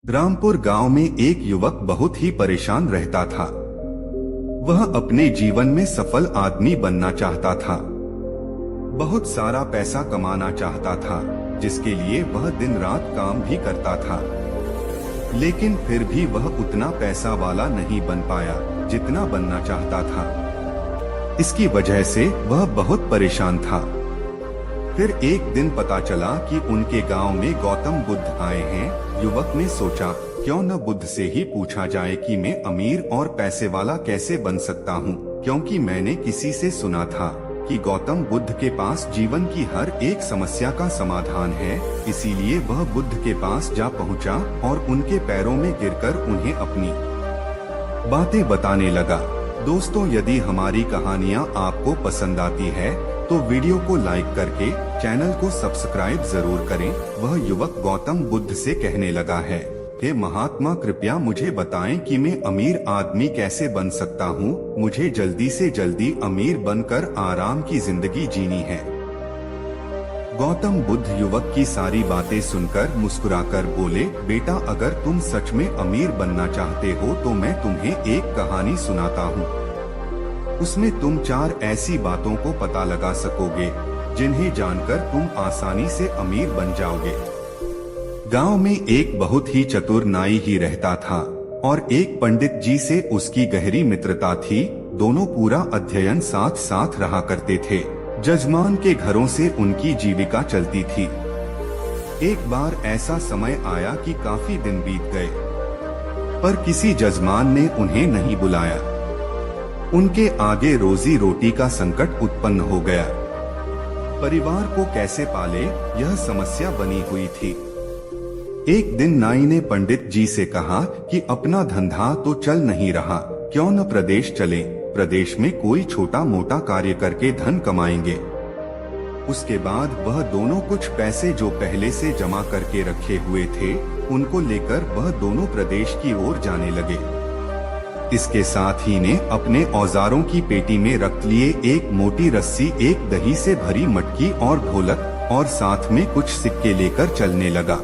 रामपुर गांव में एक युवक बहुत ही परेशान रहता था। वह अपने जीवन में सफल आदमी बनना चाहता था, बहुत सारा पैसा कमाना चाहता था, जिसके लिए वह दिन रात काम भी करता था। लेकिन फिर भी वह उतना पैसा वाला नहीं बन पाया जितना बनना चाहता था। इसकी वजह से वह बहुत परेशान था। फिर एक दिन पता चला कि उनके गांव में गौतम बुद्ध आए हैं। युवक ने सोचा, क्यों न बुद्ध से ही पूछा जाए कि मैं अमीर और पैसे वाला कैसे बन सकता हूँ, क्योंकि मैंने किसी से सुना था कि गौतम बुद्ध के पास जीवन की हर एक समस्या का समाधान है। इसीलिए वह बुद्ध के पास जा पहुँचा और उनके पैरों में गिरकर उन्हें अपनी बातें बताने लगा। दोस्तों, यदि हमारी कहानियाँ आपको पसंद आती है तो वीडियो को लाइक करके चैनल को सब्सक्राइब जरूर करें। वह युवक गौतम बुद्ध से कहने लगा है, हे महात्मा, कृपया मुझे बताएं कि मैं अमीर आदमी कैसे बन सकता हूँ। मुझे जल्दी से जल्दी अमीर बनकर आराम की जिंदगी जीनी है। गौतम बुद्ध युवक की सारी बातें सुनकर मुस्कुराकर बोले, बेटा, अगर तुम सच में अमीर बनना चाहते हो तो मैं तुम्हें एक कहानी सुनाता हूँ। उसमें तुम 4 ऐसी बातों को पता लगा सकोगे जिन्हें जानकर तुम आसानी से अमीर बन जाओगे। गांव में एक बहुत ही चतुर नाई ही रहता था और एक पंडित जी से उसकी गहरी मित्रता थी। दोनों पूरा अध्ययन साथ साथ रहा करते थे। जजमान के घरों से उनकी जीविका चलती थी। एक बार ऐसा समय आया कि काफी दिन बीत गए, पर किसी जजमान ने उन्हें नहीं बुलाया। उनके आगे रोजी रोटी का संकट उत्पन्न हो गया। परिवार को कैसे पाले, यह समस्या बनी हुई थी। एक दिन नाई ने पंडित जी से कहा कि अपना धंधा तो चल नहीं रहा, क्यों न प्रदेश चलें। प्रदेश में कोई छोटा मोटा कार्य करके धन कमाएंगे। उसके बाद वह दोनों कुछ पैसे जो पहले से जमा करके रखे हुए थे, उनको लेकर वह दोनों प्रदेश की ओर जाने लगे। इसके साथ ही ने अपने औजारों की पेटी में रख लिए एक मोटी रस्सी, एक दही से भरी मटकी और ढोलक, और साथ में कुछ सिक्के लेकर चलने लगा।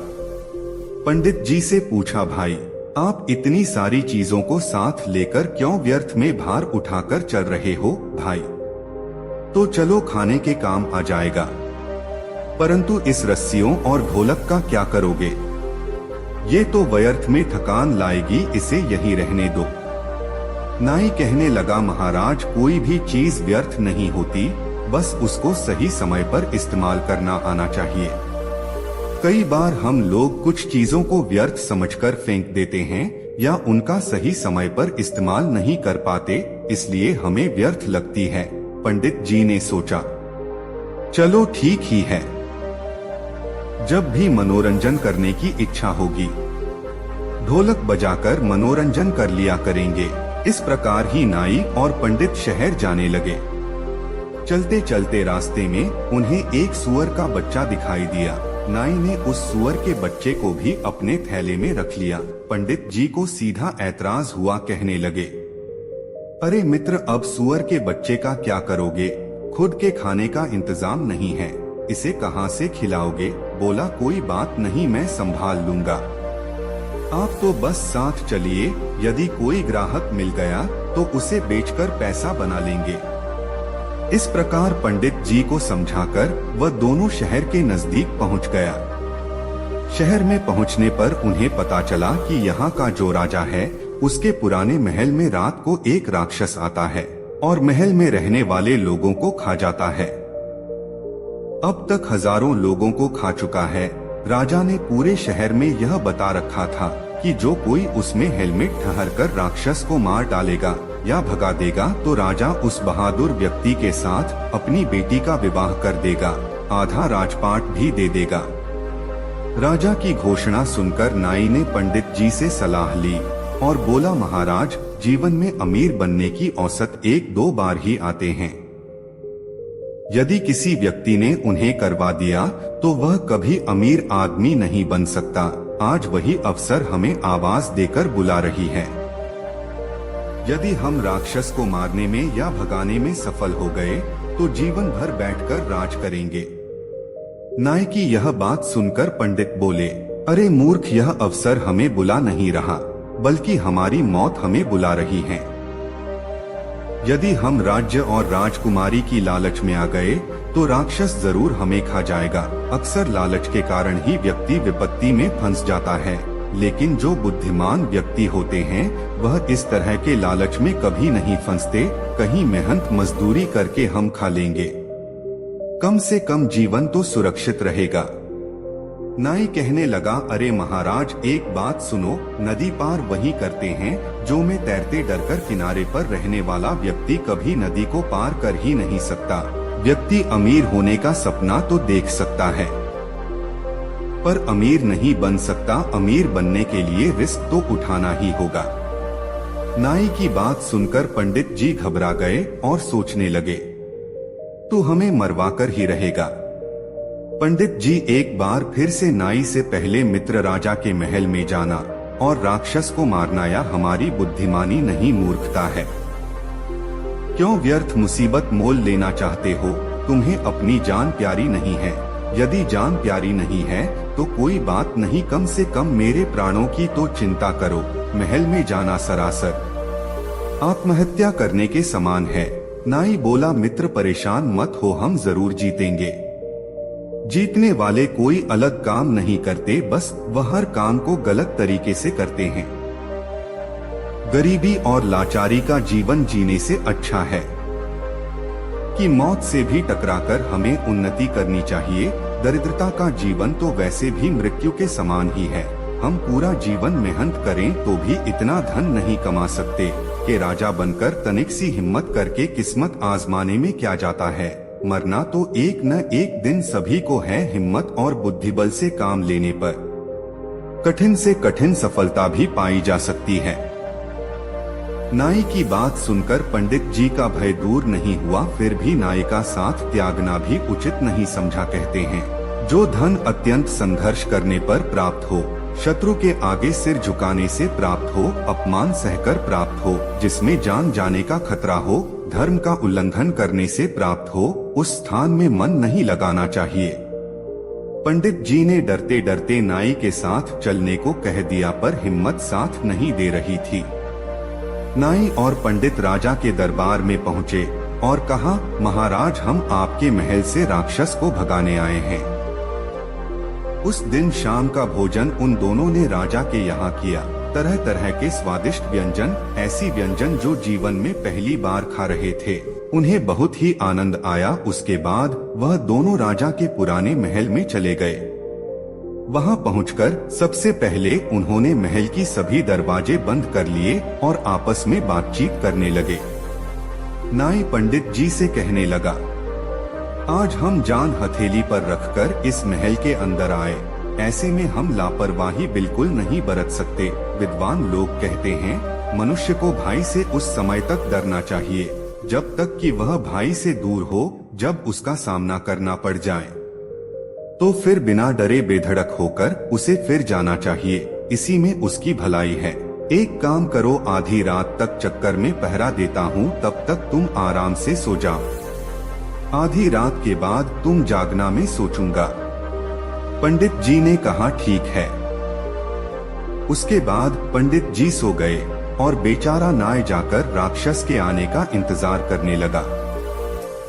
पंडित जी से पूछा, भाई, आप इतनी सारी चीजों को साथ लेकर क्यों व्यर्थ में भार उठाकर चल रहे हो? भाई, तो चलो, खाने के काम आ जाएगा। परंतु इस रस्सियों और ढोलक का क्या करोगे? ये तो व्यर्थ में थकान लाएगी, इसे यहीं रहने दो। नाई कहने लगा, महाराज, कोई भी चीज व्यर्थ नहीं होती, बस उसको सही समय पर इस्तेमाल करना आना चाहिए। कई बार हम लोग कुछ चीजों को व्यर्थ समझकर फेंक देते हैं या उनका सही समय पर इस्तेमाल नहीं कर पाते, इसलिए हमें व्यर्थ लगती है। पंडित जी ने सोचा, चलो ठीक ही है, जब भी मनोरंजन करने की इच्छा होगी, ढोलक बजाकर मनोरंजन कर लिया करेंगे। इस प्रकार ही नाई और पंडित शहर जाने लगे। चलते चलते रास्ते में उन्हें एक सुअर का बच्चा दिखाई दिया। नाई ने उस सुअर के बच्चे को भी अपने थैले में रख लिया। पंडित जी को सीधा ऐतराज हुआ, कहने लगे, अरे मित्र, अब सुअर के बच्चे का क्या करोगे? खुद के खाने का इंतजाम नहीं है, इसे कहाँ से खिलाओगे? बोला, कोई बात नहीं, मैं संभाल लूंगा, आप तो बस साथ चलिए। यदि कोई ग्राहक मिल गया तो उसे बेचकर पैसा बना लेंगे। इस प्रकार पंडित जी को समझाकर वह दोनों शहर के नजदीक पहुंच गया। शहर में पहुंचने पर उन्हें पता चला कि यहाँ का जो राजा है, उसके पुराने महल में रात को एक राक्षस आता है और महल में रहने वाले लोगों को खा जाता है। अब तक हजारों लोगों को खा चुका है। राजा ने पूरे शहर में यह बता रखा था कि जो कोई उसमें हेलमेट ठहरकर राक्षस को मार डालेगा या भगा देगा तो राजा उस बहादुर व्यक्ति के साथ अपनी बेटी का विवाह कर देगा, आधा राजपाट भी दे देगा। राजा की घोषणा सुनकर नाई ने पंडित जी से सलाह ली और बोला, महाराज, जीवन में अमीर बनने की औसत 1-2 बार ही आते हैं। यदि किसी व्यक्ति ने उन्हें करवा दिया तो वह कभी अमीर आदमी नहीं बन सकता। आज वही अवसर हमें आवाज देकर बुला रही है। यदि हम राक्षस को मारने में या भगाने में सफल हो गए तो जीवन भर बैठकर राज करेंगे। नाई की यह बात सुनकर पंडित बोले, अरे मूर्ख, यह अवसर हमें बुला नहीं रहा, बल्कि हमारी मौत हमें बुला रही है। यदि हम राज्य और राजकुमारी की लालच में आ गए तो राक्षस जरूर हमें खा जाएगा। अक्सर लालच के कारण ही व्यक्ति विपत्ति में फंस जाता है, लेकिन जो बुद्धिमान व्यक्ति होते हैं वह इस तरह के लालच में कभी नहीं फंसते। कहीं मेहनत मजदूरी करके हम खा लेंगे, कम से कम जीवन तो सुरक्षित रहेगा। नाई कहने लगा, अरे महाराज, एक बात सुनो, नदी पार वही करते हैं जो में तैरते डरकर किनारे पर रहने वाला व्यक्ति कभी नदी को पार कर ही नहीं सकता। व्यक्ति अमीर होने का सपना तो देख सकता है, पर अमीर नहीं बन सकता। अमीर बनने के लिए रिस्क तो उठाना ही होगा। नाई की बात सुनकर पंडित जी घबरा गए और सोचने लगे, तू हमें मरवाकर ही रहेगा। पंडित जी एक बार फिर से नाई से पहले मित्र राजा के महल में जाना और राक्षस को मारना या हमारी बुद्धिमानी नहीं, मूर्खता है। क्यों व्यर्थ मुसीबत मोल लेना चाहते हो? तुम्हें अपनी जान प्यारी नहीं है। यदि जान प्यारी नहीं है तो कोई बात नहीं, कम से कम मेरे प्राणों की तो चिंता करो। महल में जाना सरासर आत्महत्या करने के समान है। नाई बोला, मित्र परेशान मत हो, हम जरूर जीतेंगे। जीतने वाले कोई अलग काम नहीं करते, बस वह हर काम को गलत तरीके से करते हैं। गरीबी और लाचारी का जीवन जीने से अच्छा है कि मौत से भी टकराकर हमें उन्नति करनी चाहिए। दरिद्रता का जीवन तो वैसे भी मृत्यु के समान ही है। हम पूरा जीवन मेहनत करें तो भी इतना धन नहीं कमा सकते कि राजा बनकर तनिक सी हिम्मत करके किस्मत आजमाने में क्या जाता है। मरना तो एक न एक दिन सभी को है। हिम्मत और बुद्धिबल से काम लेने पर कठिन से कठिन सफलता भी पाई जा सकती है। नाई की बात सुनकर पंडित जी का भय दूर नहीं हुआ, फिर भी नाई का साथ त्यागना भी उचित नहीं समझा। कहते हैं, जो धन अत्यंत संघर्ष करने पर प्राप्त हो, शत्रु के आगे सिर झुकाने से प्राप्त हो, अपमान सहकर प्राप्त हो, जिसमें जान जाने का खतरा हो, धर्म का उल्लंघन करने से प्राप्त हो, उस स्थान में मन नहीं लगाना चाहिए। पंडित जी ने डरते डरते नाई के साथ चलने को कह दिया, पर हिम्मत साथ नहीं दे रही थी। नाई और पंडित राजा के दरबार में पहुँचे और कहा, महाराज, हम आपके महल से राक्षस को भगाने आए हैं। उस दिन शाम का भोजन उन दोनों ने राजा के यहाँ किया। तरह तरह के स्वादिष्ट व्यंजन, ऐसी व्यंजन जो जीवन में पहली बार खा रहे थे। उन्हें बहुत ही आनंद आया। उसके बाद वह दोनों राजा के पुराने महल में चले गए। वहां पहुंचकर सबसे पहले उन्होंने महल की सभी दरवाजे बंद कर लिए और आपस में बातचीत करने लगे। नाई पंडित जी से कहने लगा, आज हम जान हथेली पर रखकर इस महल के अंदर आए। ऐसे में हम लापरवाही बिल्कुल नहीं बरत सकते। विद्वान लोग कहते हैं, मनुष्य को भाई से उस समय तक डरना चाहिए जब तक कि वह भाई से दूर हो। जब उसका सामना करना पड़ जाए तो फिर बिना डरे बेधड़क होकर उसे फिर जाना चाहिए। इसी में उसकी भलाई है। एक काम करो, आधी रात तक चक्कर में पहरा देता हूँ, तब तक तुम आराम से सो जाओ। आधी रात के बाद तुम जागना में सोचूंगा। पंडित जी ने कहा, ठीक है। उसके बाद पंडित जी सो गए और बेचारा नाई जाकर राक्षस के आने का इंतजार करने लगा।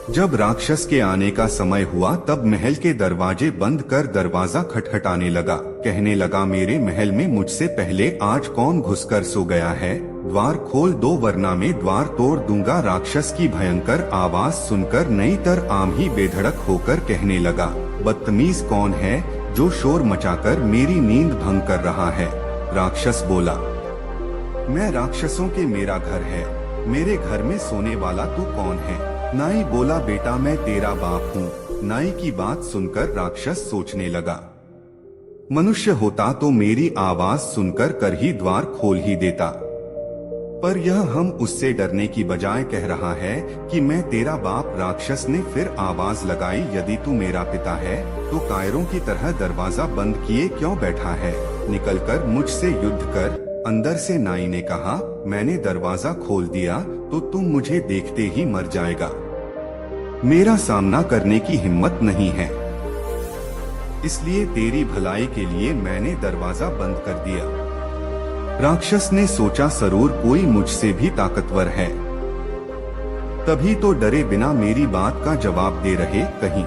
जब राक्षस के आने का समय हुआ तब महल के दरवाजे बंद कर दरवाजा खटखटाने लगा। कहने लगा, मेरे महल में मुझसे पहले आज कौन घुसकर सो गया है? द्वार खोल दो वरना मैं द्वार तोड़ दूंगा। राक्षस की भयंकर आवाज सुनकर नईतर आम ही बेधड़क होकर कहने लगा, बदतमीज कौन है जो शोर मचाकर मेरी नींद भंग कर रहा है? राक्षस बोला, मैं राक्षसों के मेरा घर है, मेरे घर में सोने वाला तू कौन है? नाई बोला, बेटा मैं तेरा बाप हूँ। नाई की बात सुनकर राक्षस सोचने लगा, मनुष्य होता तो मेरी आवाज सुनकर कर ही द्वार खोल ही देता, पर यह हम उससे डरने की बजाय कह रहा है कि मैं तेरा बाप। राक्षस ने फिर आवाज लगाई, यदि तू मेरा पिता है तो कायरों की तरह दरवाजा बंद किए क्यों बैठा है? निकलकर मुझसे युद्ध कर। अंदर से नाई ने कहा, मैंने दरवाजा खोल दिया तो तुम मुझे देखते ही मर जाएगा। मेरा सामना करने की हिम्मत नहीं है। इसलिए तेरी भलाई के लिए मैंने दरवाजा बंद कर दिया। राक्षस ने सोचा जरूर कोई मुझसे भी ताकतवर है, तभी तो डरे बिना मेरी बात का जवाब दे रहे, कहीं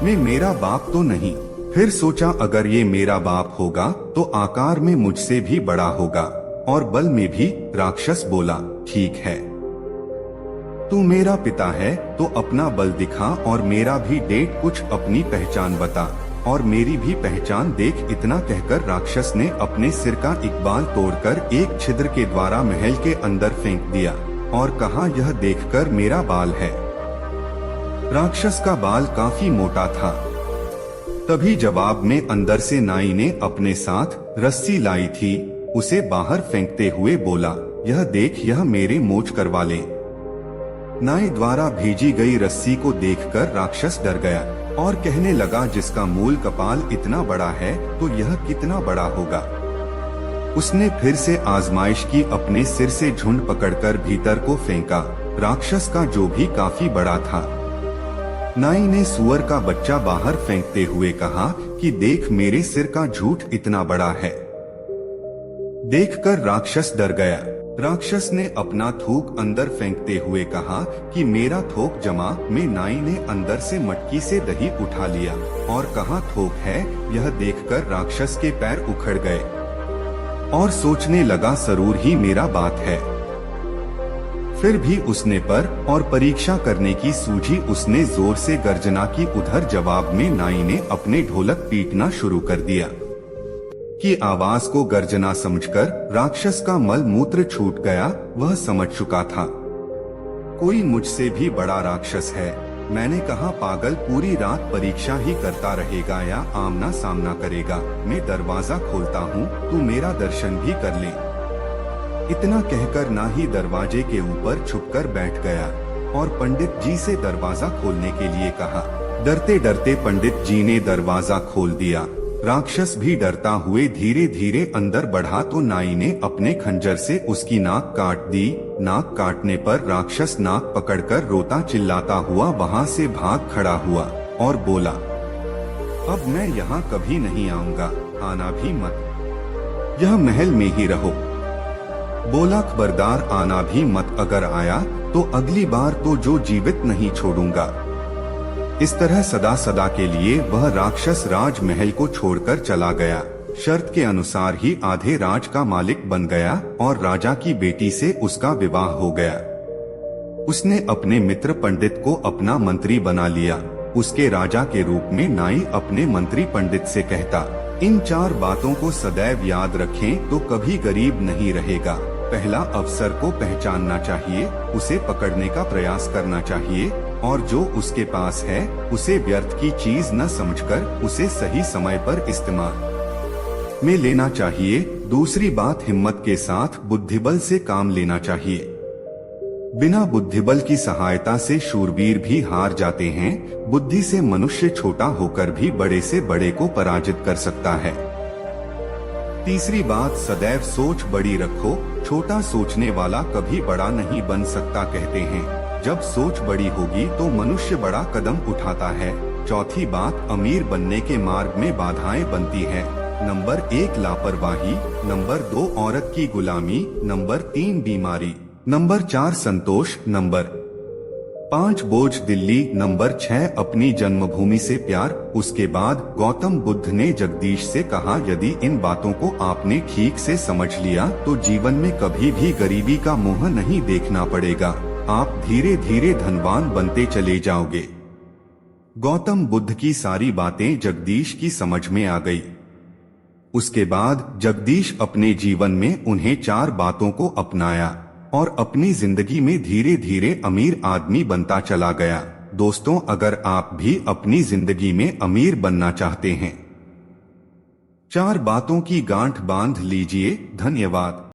मैं मेरा बाप तो नहीं। फिर सोचा अगर ये मेरा बाप होगा तो आकार में मुझसे भी बड़ा होगा और बल में भी। राक्षस बोला, ठीक है, तू मेरा पिता है तो अपना बल दिखा और मेरा भी डेट कुछ अपनी पहचान बता और मेरी भी पहचान देख। इतना कहकर राक्षस ने अपने सिर का एक बाल तोड़कर एक छिद्र के द्वारा महल के अंदर फेंक दिया और कहा, यह देखकर मेरा बाल है। राक्षस का बाल काफी मोटा था। तभी जवाब में अंदर से नाई ने अपने साथ रस्सी लाई थी, उसे बाहर फेंकते हुए बोला, यह देख, यह मेरे मोच करवा ले। नाई द्वारा भेजी गई रस्सी को देखकर राक्षस डर गया और कहने लगा, जिसका मूल कपाल इतना बड़ा है तो यह कितना बड़ा होगा। उसने फिर से आजमाइश की, अपने सिर से झुंड पकड़कर भीतर को फेंका, राक्षस का जो भी काफी बड़ा था। नाई ने सुअर का बच्चा बाहर फेंकते हुए कहा कि देख, मेरे सिर का झूठ इतना बड़ा है। देखकर राक्षस डर गया। राक्षस ने अपना थूक अंदर फेंकते हुए कहा कि मेरा थोक जमा। में नाई ने अंदर से मटकी से दही उठा लिया और कहा, थोक है। यह देखकर राक्षस के पैर उखड़ गए और सोचने लगा, जरूर ही मेरा बात है। फिर भी उसने पर और परीक्षा करने की सूझी। उसने जोर से गर्जना की। उधर जवाब में नाई ने अपने ढोलक पीटना शुरू कर दिया की आवाज को गर्जना समझकर राक्षस का मल मूत्र छूट गया। वह समझ चुका था कोई मुझसे भी बड़ा राक्षस है। मैंने कहा, पागल, पूरी रात परीक्षा ही करता रहेगा या आमना सामना करेगा। मैं दरवाजा खोलता हूँ, तू मेरा दर्शन भी कर ले। इतना कहकर ना ही दरवाजे के ऊपर छुपकर बैठ गया और पंडित जी से दरवाजा खोलने के लिए कहा। डरते डरते पंडित जी ने दरवाजा खोल दिया। राक्षस भी डरता हुए धीरे धीरे अंदर बढ़ा तो नाई ने अपने खंजर से उसकी नाक काट दी। नाक काटने पर राक्षस नाक पकड़कर रोता चिल्लाता हुआ वहां से भाग खड़ा हुआ और बोला, अब मैं यहाँ कभी नहीं आऊंगा, आना भी मत, यह महल में ही रहो। बोला, खबरदार, आना भी मत, अगर आया तो अगली बार तो जो जीवित नहीं छोड़ूंगा। इस तरह सदा सदा के लिए वह राक्षस राजमहल को छोड़कर चला गया। शर्त के अनुसार ही आधे राज का मालिक बन गया और राजा की बेटी से उसका विवाह हो गया। उसने अपने मित्र पंडित को अपना मंत्री बना लिया। उसके राजा के रूप में नाई अपने मंत्री पंडित से कहता, इन 4 बातों को सदैव याद रखें तो कभी गरीब नहीं रहेगा। पहला, अवसर को पहचानना चाहिए, उसे पकड़ने का प्रयास करना चाहिए और जो उसके पास है उसे व्यर्थ की चीज न समझकर उसे सही समय पर इस्तेमाल में लेना चाहिए। दूसरी बात, हिम्मत के साथ बुद्धिबल से काम लेना चाहिए। बिना बुद्धिबल की सहायता से शूरवीर भी हार जाते हैं। बुद्धि से मनुष्य छोटा होकर भी बड़े से बड़े को पराजित कर सकता है। तीसरी बात, सदैव सोच बड़ी रखो, छोटा सोचने वाला कभी बड़ा नहीं बन सकता। कहते हैं जब सोच बड़ी होगी तो मनुष्य बड़ा कदम उठाता है। चौथी बात, अमीर बनने के मार्ग में बाधाएं बनती है। नंबर 1, लापरवाही। नंबर 2, औरत की गुलामी। नंबर 3, बीमारी। नंबर 4, संतोष। नंबर 5, बोझ दिल्ली। नंबर 6, अपनी जन्मभूमि से प्यार। उसके बाद गौतम बुद्ध ने जगदीश से कहा, यदि इन बातों को आपने ठीक से समझ लिया तो जीवन में कभी भी गरीबी का मुंह नहीं देखना पड़ेगा। आप धीरे धीरे धनवान बनते चले जाओगे। गौतम बुद्ध की सारी बातें जगदीश की समझ में आ गई। उसके बाद जगदीश अपने जीवन में उन्हें 4 बातों को अपनाया और अपनी जिंदगी में धीरे धीरे अमीर आदमी बनता चला गया। दोस्तों, अगर आप भी अपनी जिंदगी में अमीर बनना चाहते हैं, 4 बातों की गांठ बांध लीजिए। धन्यवाद।